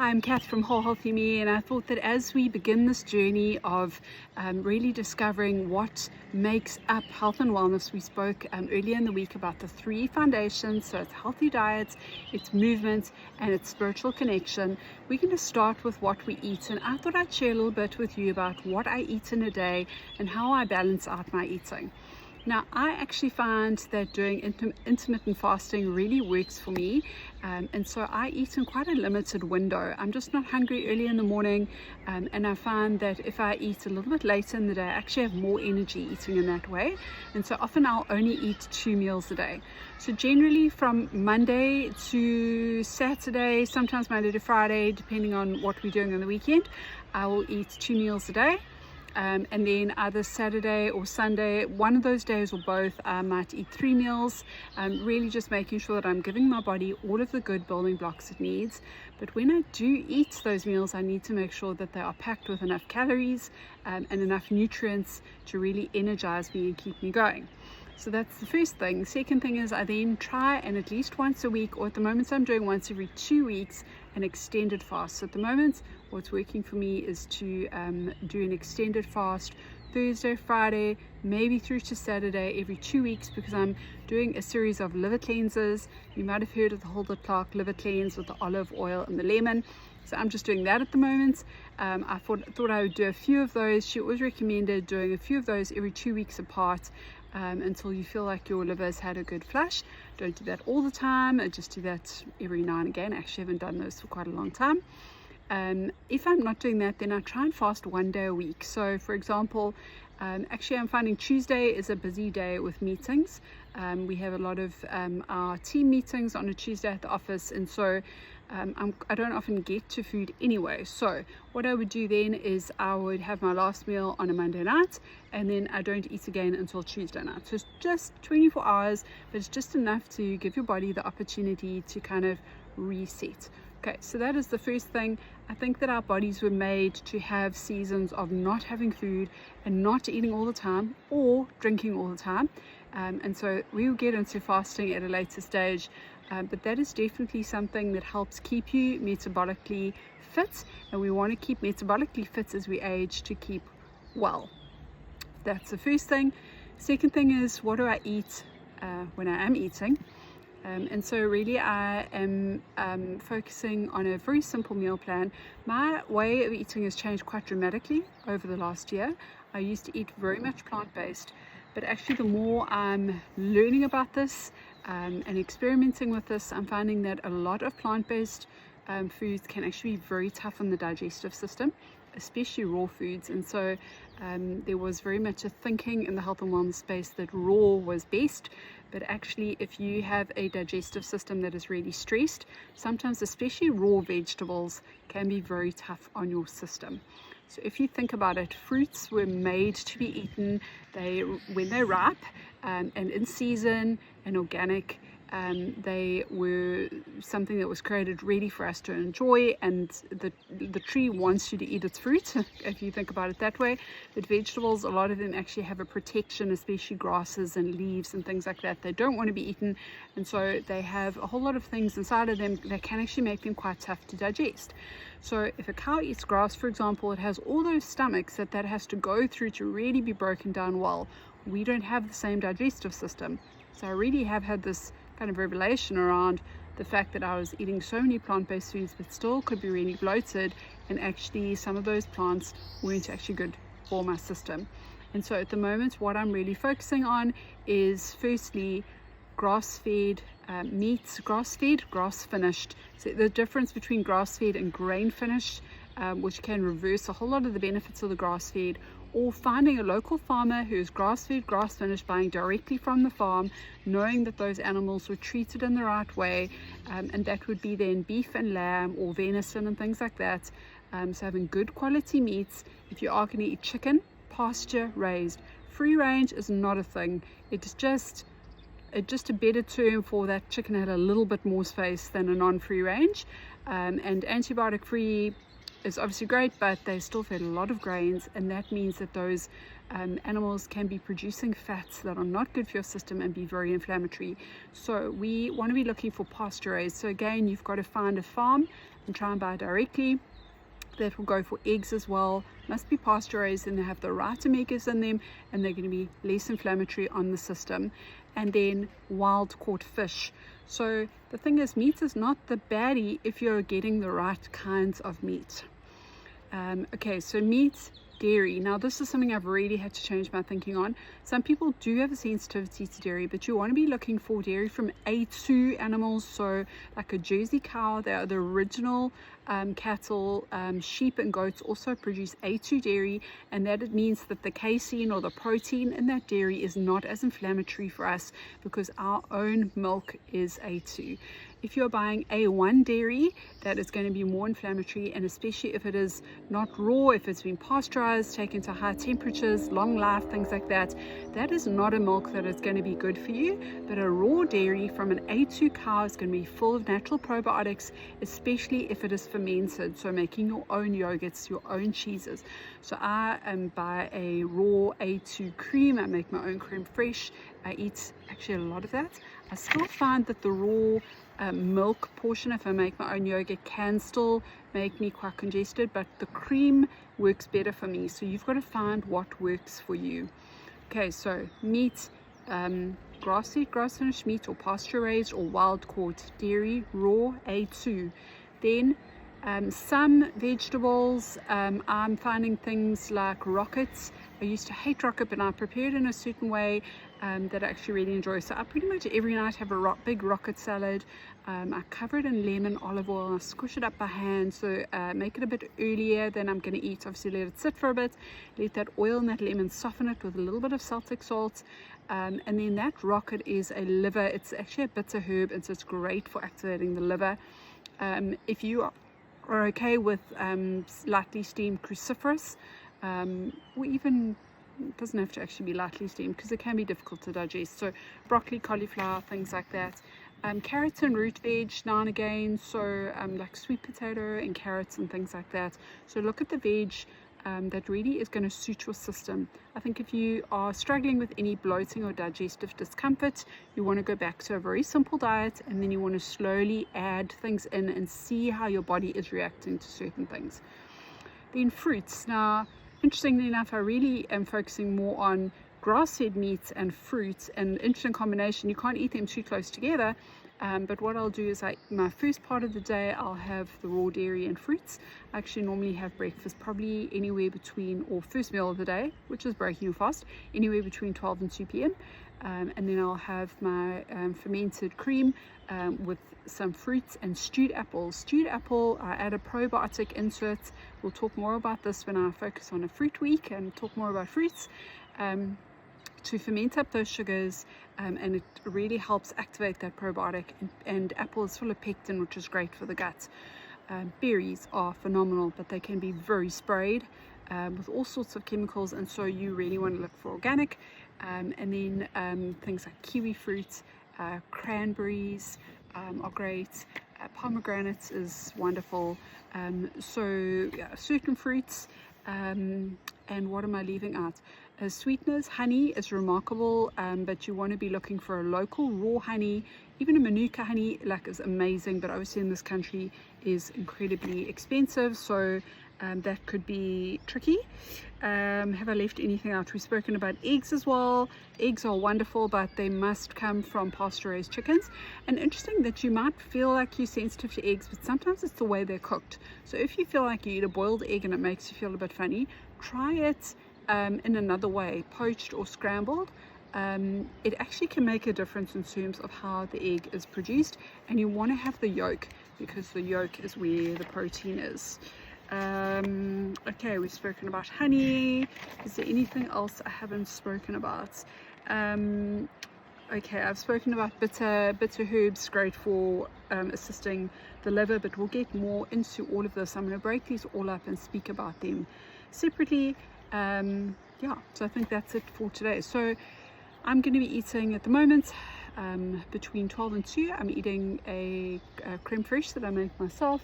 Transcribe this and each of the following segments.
Hi, I'm Kath from Whole Healthy Me, and I thought that as we begin this journey of really discovering what makes up health and wellness, we spoke earlier in the week about the 3 foundations. So it's healthy diets, it's movement, and it's spiritual connection. We're going to start with what we eat, and I thought I'd share a little bit with you about what I eat in a day and how I balance out my eating. Now, I actually find that doing intermittent fasting really works for me, and so I eat in quite a limited window. I'm just not hungry early in the morning, and I find that if I eat a little bit later in the day, I actually have more energy eating in that way, and so often I'll only eat 2 meals a day. So generally from Monday to Saturday, sometimes Monday to Friday, depending on what we're doing on the weekend, I will eat 2 meals a day. And then either Saturday or Sunday, one of those days or both, I might eat 3 meals, really just making sure that I'm giving my body all of the good building blocks it needs. But when I do eat those meals, I need to make sure that they are packed with enough calories and enough nutrients to really energize me and keep me going. So that's the first thing. Second thing is I then try, and at least once a week, or at the moment I'm doing once every 2 weeks, an extended fast. So at the moment what's working for me is to do an extended fast Thursday, Friday, maybe through to Saturday every 2 weeks, because I'm doing a series of liver cleanses. You might have heard of the Holder Clark liver cleanse with the olive oil and the lemon. So I'm just doing that at the moment. I thought I would do a few of those. She always recommended doing a few of those every 2 weeks apart, until you feel like your liver's had a good flush. Don't do that all the time. I just do that every now and again. I actually haven't done those for quite a long time. If I'm not doing that, then I try and fast 1 day a week. So for example, actually I'm finding Tuesday is a busy day with meetings. We have a lot of our team meetings on a Tuesday at the office, and so I don't often get to food anyway. So what I would do then is I would have my last meal on a Monday night, and then I don't eat again until Tuesday night. So it's just 24 hours, but it's just enough to give your body the opportunity to kind of reset. Okay, so that is the first thing. I think that our bodies were made to have seasons of not having food and not eating all the time or drinking all the time. And so we will get into fasting at a later stage, but that is definitely something that helps keep you metabolically fit, and we want to keep metabolically fit as we age to keep well. That's the first thing. Second thing is, what do I eat when I am eating? And so really I am focusing on a very simple meal plan. My way of eating has changed quite dramatically over the last year. I used to eat very much plant-based, but actually the more I'm learning about this and experimenting with this, I'm finding that a lot of plant-based foods can actually be very tough on the digestive system, especially raw foods. And so there was very much a thinking in the health and wellness space that raw was best, but actually if you have a digestive system that is really stressed, sometimes especially raw vegetables can be very tough on your system. So if you think about it, fruits were made to be eaten when they're ripe and in season and organic. They were something that was created ready for us to enjoy, and the tree wants you to eat its fruit, if you think about it that way. But vegetables, a lot of them actually have a protection, especially grasses and leaves and things like that. They don't want to be eaten, and so they have a whole lot of things inside of them that can actually make them quite tough to digest. So if a cow eats grass, for example, it has all those stomachs that has to go through to really be broken down well. We don't have the same digestive system. So I really have had this kind of revelation around the fact that I was eating so many plant-based foods but still could be really bloated, and actually some of those plants weren't actually good for my system. And so at the moment what I'm really focusing on is firstly grass-fed meats, grass-fed, grass-finished. So the difference between grass-fed and grain-finished, which can reverse a whole lot of the benefits of the grass-fed, or finding a local farmer who's grass-fed, grass-finished, buying directly from the farm, knowing that those animals were treated in the right way, and that would be then beef and lamb or venison and things like that. So having good quality meats. If you are going to eat chicken, pasture raised. Free range is not a thing. It's just a better term for that chicken had a little bit more space than a non-free range. And antibiotic free is obviously great, but they still fed a lot of grains, and that means that those animals can be producing fats that are not good for your system and be very inflammatory. So we want to be looking for pasture raised. So again, you've got to find a farm and try and buy directly. That will go for eggs as well. Must be pasture raised and they have the right omegas in them, and they're going to be less inflammatory on the system. And then wild caught fish. So the thing is, meat is not the baddie if you're getting the right kinds of meat. Okay, so meat, dairy. Now this is something I've really had to change my thinking on. Some people do have a sensitivity to dairy, but you want to be looking for dairy from A2 animals. So like a Jersey cow, they are the original cattle. Sheep and goats also produce A2 dairy, and that it means that the casein or the protein in that dairy is not as inflammatory for us because our own milk is A2. If you're buying A1 dairy, that is going to be more inflammatory, and especially if it is not raw, if it's been pasteurized, taken to high temperatures, long life, things like that, that is not a milk that is going to be good for you. But a raw dairy from an A2 cow is going to be full of natural probiotics, especially if it is fermented, so making your own yogurts, your own cheeses. So I buy a raw A2 cream. I make my own creme fraiche. I eat actually a lot of that. I still find that the raw milk portion, if I make my own yogurt, can still make me quite congested, but the cream works better for me. So you've got to find what works for you. Okay, so meat, grass-fed, grass-finished meat, or pasture-raised or wild-caught dairy, raw, A2. Then some vegetables, I'm finding things like rockets. I used to hate rocket, but I prepared in a certain way that I actually really enjoy. So I pretty much every night have a big rocket salad. I cover it in lemon, olive oil, I squish it up by hand, so make it a bit earlier than I'm going to eat. Obviously let it sit for a bit, let that oil and that lemon soften it with a little bit of Celtic salt, and then that rocket is a liver. It's actually a bitter herb, and so it's great for activating the liver. If you are okay with lightly steamed cruciferous, or even, it doesn't have to actually be lightly steamed because it can be difficult to digest, so broccoli, cauliflower, things like that. Carrots and root veg now and again, so like sweet potato and carrots and things like that. So look at the veg that really is going to suit your system. I think if you are struggling with any bloating or digestive discomfort, you want to go back to a very simple diet, and then you want to slowly add things in and see how your body is reacting to certain things. Then fruits. Now, interestingly enough, I really am focusing more on grass-fed meats and fruits, an interesting combination. You can't eat them too close together, but what I'll do is my first part of the day I'll have the raw dairy and fruits. I actually normally have breakfast probably anywhere between, or first meal of the day, which is breaking your fast, anywhere between 12 and 2 p.m. And then I'll have my fermented cream with some fruits and stewed apples. Stewed apple, I add a probiotic into it. We'll talk more about this when I focus on a fruit week and talk more about fruits. To ferment up those sugars, and it really helps activate that probiotic, and apple is full of pectin, which is great for the gut. Berries are phenomenal, but they can be very sprayed with all sorts of chemicals, and so you really want to look for organic. And then things like kiwi fruit, cranberries are great. Pomegranates is wonderful. So yeah, certain fruits. And what am I leaving out? Sweeteners, honey is remarkable, but you want to be looking for a local raw honey. Even a Manuka honey is amazing, but obviously in this country is incredibly expensive, so that could be tricky. Have I left anything out? We've spoken about eggs as well. Eggs are wonderful, but they must come from pasture-raised chickens. And interesting that you might feel like you're sensitive to eggs, but sometimes it's the way they're cooked. So if you feel like you eat a boiled egg and it makes you feel a bit funny, try it in another way, poached or scrambled. It actually can make a difference in terms of how the egg is produced, and you want to have the yolk because the yolk is where the protein is. Okay, we've spoken about honey. Is there anything else I haven't spoken about? Okay, I've spoken about bitter herbs, great for assisting the liver, but we'll get more into all of this. I'm going to break these all up and speak about them separately. Yeah, so I think that's it for today. So I'm going to be eating at the moment between 12 and 2. I'm eating a creme fraiche that I make myself,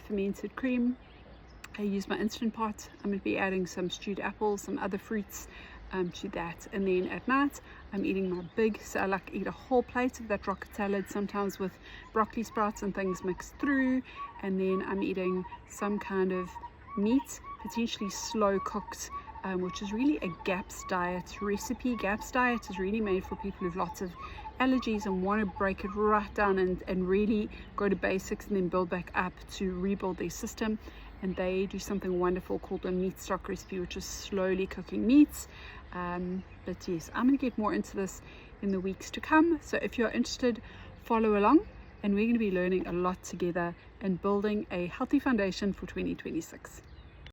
fermented cream. I use my Instant Pot. I'm going to be adding some stewed apples, some other fruits, to that. And then at night I'm eating my big, so I like eat a whole plate of that rocket salad, sometimes with broccoli sprouts and things mixed through, and then I'm eating some kind of meat, potentially slow cooked, which is really a GAPS diet recipe. GAPS diet is really made for people with lots of allergies and want to break it right down and really go to basics and then build back up to rebuild their system. And they do something wonderful called a meat stock recipe, which is slowly cooking meats. But yes, I'm going to get more into this in the weeks to come. So if you're interested, follow along, and we're going to be learning a lot together and building a healthy foundation for 2026.